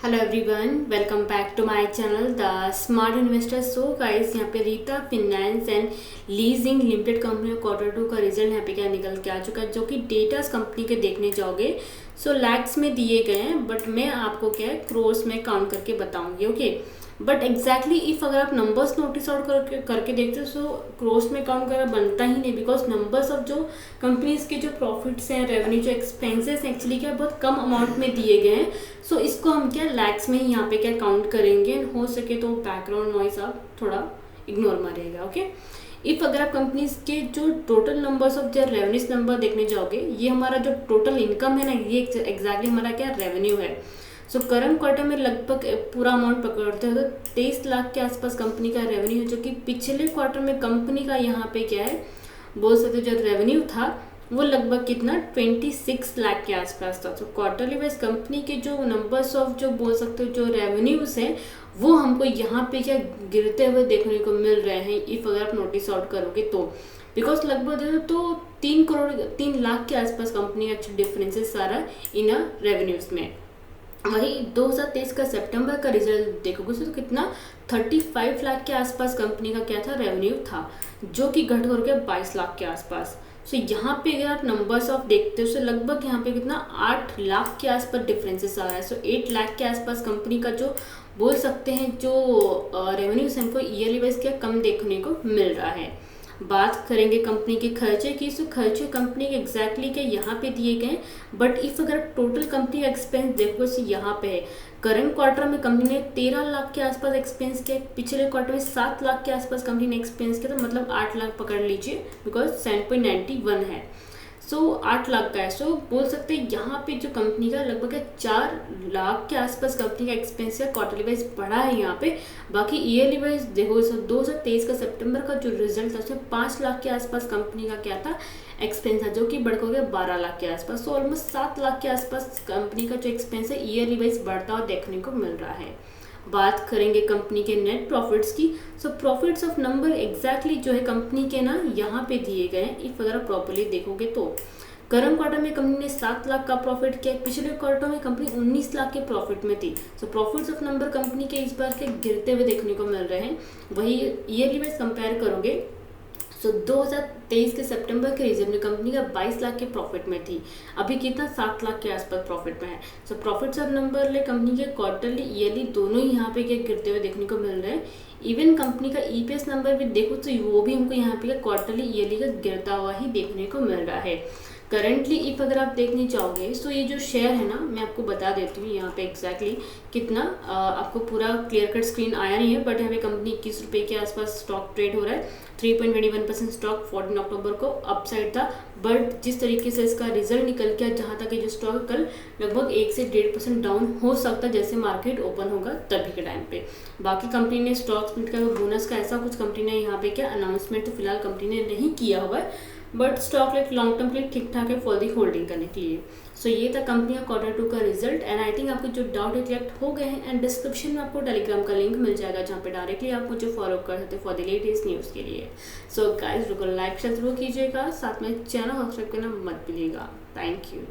Hello everyone, welcome back to my channel the smart investor. So guys, यहाँ पे Rita finance and leasing limited company quarter 2 का result यहाँ पे क्या निकल के आ चुका है, जो कि डेटा कंपनी के देखने जाओगे सो लैक्स में दिए गए हैं, बट मैं आपको क्या है क्रोर्स में काउंट करके बताऊंगी। ओके, बट एग्जैक्टली इफ अगर आप नंबर्स नोटिस आउट करके देखते हो सो क्रोर्स में काउंट करा बनता ही नहीं, बिकॉज नंबर्स ऑफ जो कंपनीज के जो प्रॉफिट्स हैं, रेवेन्यू, जो एक्सपेंसेस एक्चुअली क्या बहुत कम अमाउंट में दिए गए हैं। सो इसको हम क्या लैक्स में ही यहाँ पे क्या काउंट करेंगे। हो सके तो बैकग्राउंड नॉइस आप थोड़ा इग्नोर मारिएगा। ओके, इफ अगर आप कंपनीज के जो टोटल नंबर्स ऑफ जो रेवेन्यूज नंबर देखने जाओगे, ये हमारा जो टोटल इनकम है ना, ये एग्जैक्टली हमारा क्या रेवेन्यू है। सो करंट क्वार्टर में लगभग पूरा अमाउंट पकड़ते हो तो 23 लाख के आसपास कंपनी का रेवेन्यू है, जो कि पिछले क्वार्टर में कंपनी का यहाँ पे क्या है बोल सकते जो रेवेन्यू था वो लगभग कितना 26 लाख के आसपास था। तो क्वार्टरली वाइज कंपनी के जो नंबर्स ऑफ जो बोल सकते हो जो रेवेन्यूज हैं वो हमको यहाँ पे क्या गिरते हुए देखने को मिल रहे हैं, इफ अगर आप नोटिस आउट करोगे तो। बिकॉज लगभग तो 3 लाख के आसपास कंपनी का अच्छा डिफरेंसेस सारा इन रेवेन्यूज में। वही 2023 का सितंबर का रिजल्ट देखोगे तो कितना 35 लाख के आसपास कंपनी का क्या था रेवेन्यू था, जो कि घट हो गया 22 लाख के आसपास। सो यहाँ पे अगर आप नंबर्स ऑफ देखते हो तो लगभग यहाँ पे कितना 8 लाख के आसपास डिफरेंसेस आ रहा है। सो 8 लाख के आसपास कंपनी का जो बोल सकते हैं जो रेवेन्यूज हमको ईयरली वाइज क्या कम देखने को मिल रहा है। बात करेंगे कंपनी के खर्चे की, सो खर्चे कंपनी के एग्जैक्टली क्या यहाँ पे दिए गए, बट इफ अगर टोटल कंपनी का एक्सपेंस देखो तो यहाँ पे है। करंट क्वार्टर में कंपनी ने 13 लाख के आसपास एक्सपेंस किया, पिछले क्वार्टर में 7 लाख के आसपास कंपनी ने एक्सपेंस किया, तो मतलब 8 लाख पकड़ लीजिए, बिकॉज 7.91 है। सो 8 लाख का है। सो बोल सकते हैं यहाँ पे जो कंपनी का लगभग 4 लाख के आसपास कंपनी का एक्सपेंस है, क्वार्टरली वाइज बढ़ा है यहाँ पे। बाकी ईयरली वाइज देखो 2023 का सितंबर का जो रिजल्ट था उसमें 5 लाख के आसपास कंपनी का क्या था एक्सपेंस था, जो कि बढ़ गया 12 लाख के आसपास। सो ऑलमोस्ट 7 लाख के आसपास कंपनी का जो एक्सपेंस है ईयरली वाइज बढ़ता हुआ देखने को मिल रहा है। बात करेंगे कंपनी के नेट प्रॉफिट्स की। सो प्रॉफिट्स ऑफ नंबर एग्जैक्टली जो है कंपनी के ना यहाँ पे दिए गए हैं, इफ अगर आप प्रॉपरली देखोगे तो। करंट क्वार्टर में कंपनी ने 7 लाख का प्रॉफिट किया, पिछले क्वार्टर में कंपनी 19 लाख के प्रॉफिट में थी। सो प्रॉफिट्स ऑफ नंबर कंपनी के इस बार के गिरते हुए देखने को मिल रहे हैं। वही ईयरली वाइज कंपेयर करोगे सो 2023 के सितंबर के रिजल्ट में कंपनी का 22 लाख के प्रॉफिट में थी, अभी कितना 7 लाख के आसपास प्रॉफिट में है। सो प्रॉफिट्स ऑफ नंबर ले कंपनी के क्वार्टरली ईयरली दोनों ही यहाँ पे क्या गिरते हुए देखने को मिल रहे हैं। इवन कंपनी का ईपीएस नंबर भी देखो तो वो भी हमको यहाँ पे क्वार्टरली ईयरली का गिरता हुआ ही देखने को मिल रहा है। करंटली इफ अगर आप देखने जाओगे सो ये जो शेयर है ना, मैं आपको बता देती हूँ यहाँ पे एग्जैक्टली कितना आपको पूरा क्लियर कट स्क्रीन आया नहीं है, बट यहाँ पे कंपनी 21 रुपये के आसपास स्टॉक ट्रेड हो रहा है। 3.21% स्टॉक 14 अक्टूबर को अपसाइड था, बट जिस तरीके से इसका रिजल्ट निकल गया, जहाँ तक ये जो स्टॉक कल लगभग 1 से 1.5% डाउन हो सकता है जैसे मार्केट ओपन होगा तभी के टाइम पे। बाकी कंपनी ने स्टॉक स्प्लिट का बोनस का ऐसा कुछ कंपनी ने यहाँ पे क्या अनाउंसमेंट तो फिलहाल कंपनी ने नहीं किया हुआ है, but stock like long term के लिए ठीक ठाक है फॉर दी होल्डिंग करने के लिए। सो ये था कंपनी का क्वार्टर 2 का रिजल्ट, एंड आई थिंक आपको जो डाउट है क्लियर हो गए हैं। एंड डिस्क्रिप्शन में आपको टेलीग्राम का लिंक मिल जाएगा, जहाँ पे डायरेक्टली आप मुझे फॉलो कर सकते हैं फॉर द लेटेस्ट न्यूज़ के लिए। सो गाइस, रुको लाइक शेयर जरूर कीजिएगा, साथ में चैनल सब्सक्राइब करना मत भूलिएगा। Thank you.